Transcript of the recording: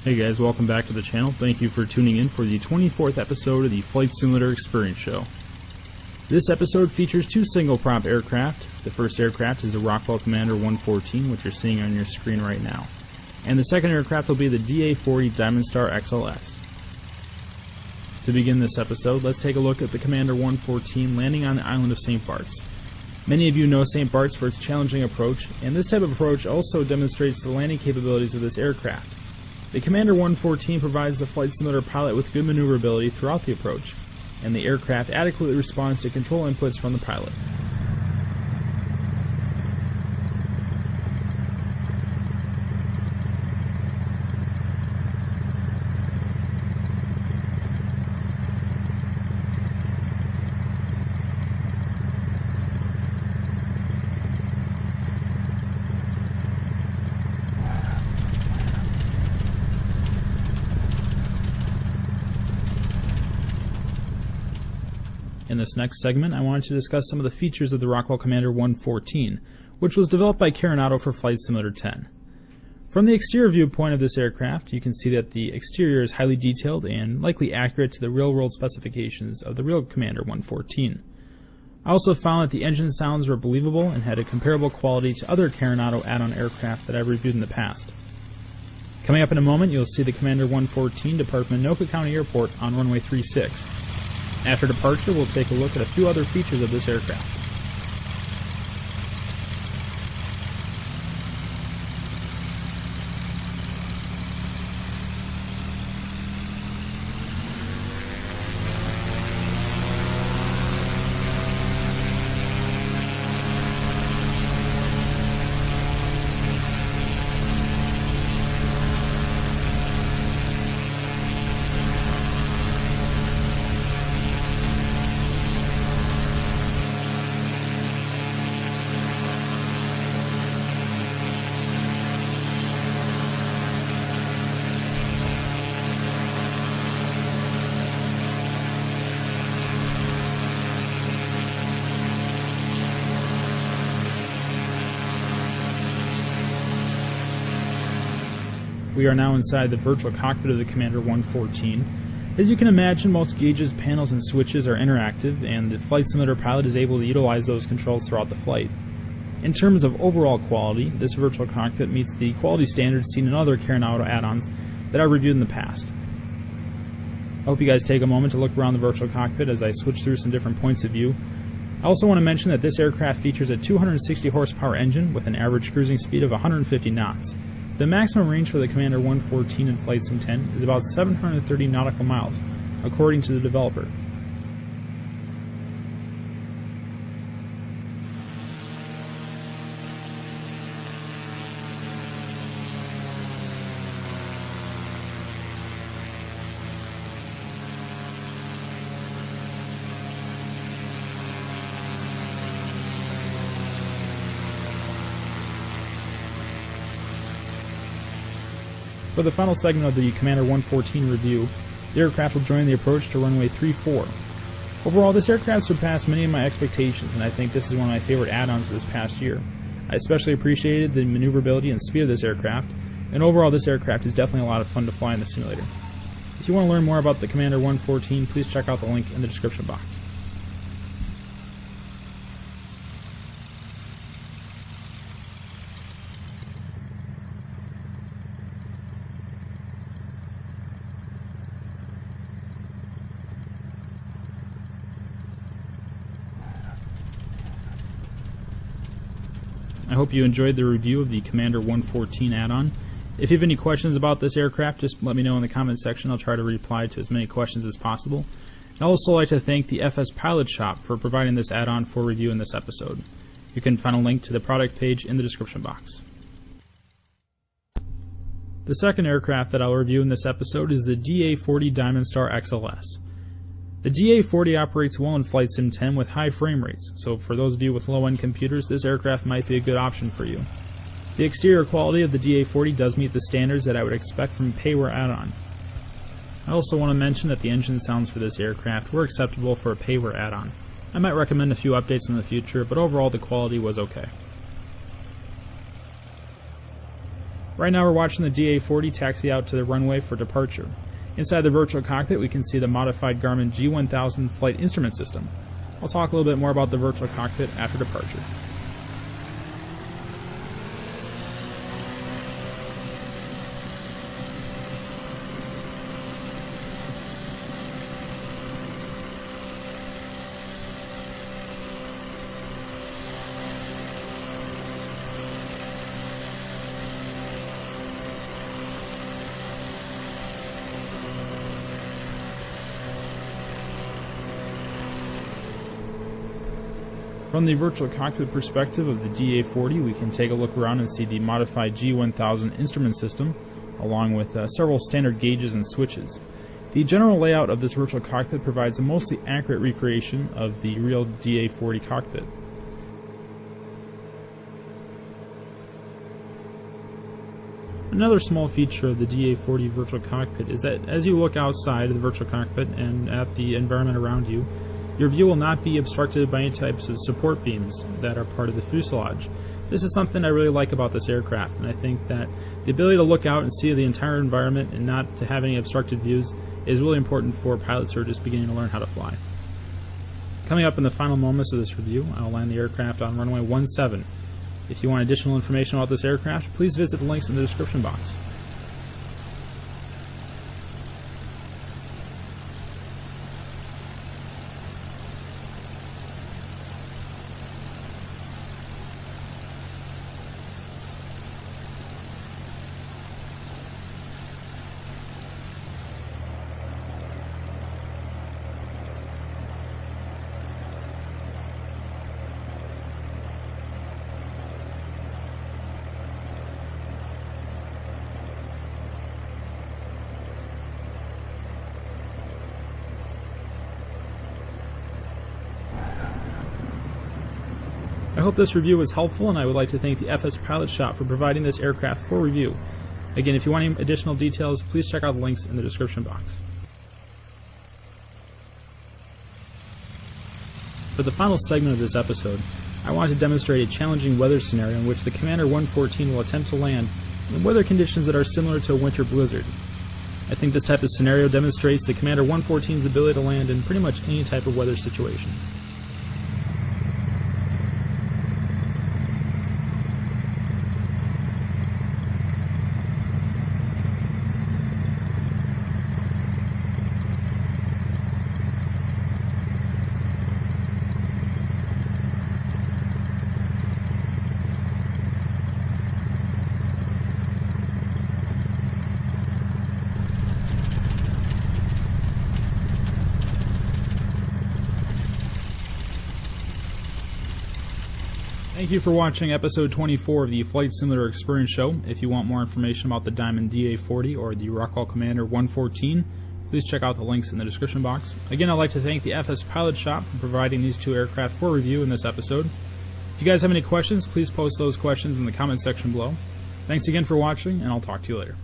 Hey guys, welcome back to the channel. Thank you for tuning in for the 24th episode of the Flight Simulator Experience Show. This episode features two single-prop aircraft. The first aircraft is the Rockwell Commander 114, which you're seeing on your screen right now. And the second aircraft will be the DA-40 Diamond Star XLS. To begin this episode, let's take a look at the Commander 114 landing on the island of St. Barts. Many of you know St. Barts for its challenging approach, and this type of approach also demonstrates the landing capabilities of this aircraft. The Commander 114 provides the flight simulator pilot with good maneuverability throughout the approach, and the aircraft adequately responds to control inputs from the pilot. In this next segment, I wanted to discuss some of the features of the Rockwell Commander 114, which was developed by Carenado for Flight Simulator 10. From the exterior viewpoint of this aircraft, you can see that the exterior is highly detailed and likely accurate to the real-world specifications of the real Commander 114. I also found that the engine sounds were believable and had a comparable quality to other Carenado add-on aircraft that I've reviewed in the past. Coming up in a moment, you'll see the Commander 114 depart from Anoka County Airport on runway 36. After departure, we'll take a look at a few other features of this aircraft. We are now inside the virtual cockpit of the Commander 114. As you can imagine, most gauges, panels, and switches are interactive, and the flight simulator pilot is able to utilize those controls throughout the flight. In terms of overall quality, this virtual cockpit meets the quality standards seen in other Carenado add-ons that I reviewed in the past. I hope you guys take a moment to look around the virtual cockpit as I switch through some different points of view. I also want to mention that this aircraft features a 260 horsepower engine with an average cruising speed of 150 knots. The maximum range for the Commander 114 in Flight Sim 10 is about 730 nautical miles, according to the developer. For the final segment of the Commander 114 review, the aircraft will join the approach to runway 34. Overall, this aircraft surpassed many of my expectations, and I think this is one of my favorite add-ons of this past year. I especially appreciated the maneuverability and speed of this aircraft, and overall this aircraft is definitely a lot of fun to fly in the simulator. If you want to learn more about the Commander 114, please check out the link in the description box. I hope you enjoyed the review of the Commander 114 add-on. If you have any questions about this aircraft, just let me know in the comments section. I'll try to reply to as many questions as possible. I'd also like to thank the FS Pilot Shop for providing this add-on for review in this episode. You can find a link to the product page in the description box. The second aircraft that I'll review in this episode is the DA-40 Diamond Star XLS. The DA-40 operates well in Flight Sim 10 with high frame rates, so for those of you with low-end computers, this aircraft might be a good option for you. The exterior quality of the DA-40 does meet the standards that I would expect from a payware add-on. I also want to mention that the engine sounds for this aircraft were acceptable for a payware add-on. I might recommend a few updates in the future, but overall the quality was okay. Right now we're watching the DA-40 taxi out to the runway for departure. Inside the virtual cockpit we can see the modified Garmin G1000 flight instrument system. I'll talk a little bit more about the virtual cockpit after departure. From the virtual cockpit perspective of the DA-40, we can take a look around and see the modified G1000 instrument system, along with several standard gauges and switches. The general layout of this virtual cockpit provides a mostly accurate recreation of the real DA-40 cockpit. Another small feature of the DA-40 virtual cockpit is that as you look outside of the virtual cockpit and at the environment around you, your view will not be obstructed by any types of support beams that are part of the fuselage. This is something I really like about this aircraft, and I think that the ability to look out and see the entire environment and not to have any obstructed views is really important for pilots who are just beginning to learn how to fly. Coming up in the final moments of this review, I'll land the aircraft on runway 17. If you want additional information about this aircraft, please visit the links in the description box. I hope this review was helpful, and I would like to thank the FS Pilot Shop for providing this aircraft for review. Again, if you want any additional details, please check out the links in the description box. For the final segment of this episode, I want to demonstrate a challenging weather scenario in which the Commander 114 will attempt to land in weather conditions that are similar to a winter blizzard. I think this type of scenario demonstrates the Commander 114's ability to land in pretty much any type of weather situation. Thank you for watching episode 24 of the Flight Simulator Experience Show. If you want more information about the Diamond DA-40 or the Rockwell Commander 114, please check out the links in the description box. Again, I'd like to thank the FS Pilot Shop for providing these two aircraft for review in this episode. If you guys have any questions, please post those questions in the comment section below. Thanks again for watching, and I'll talk to you later.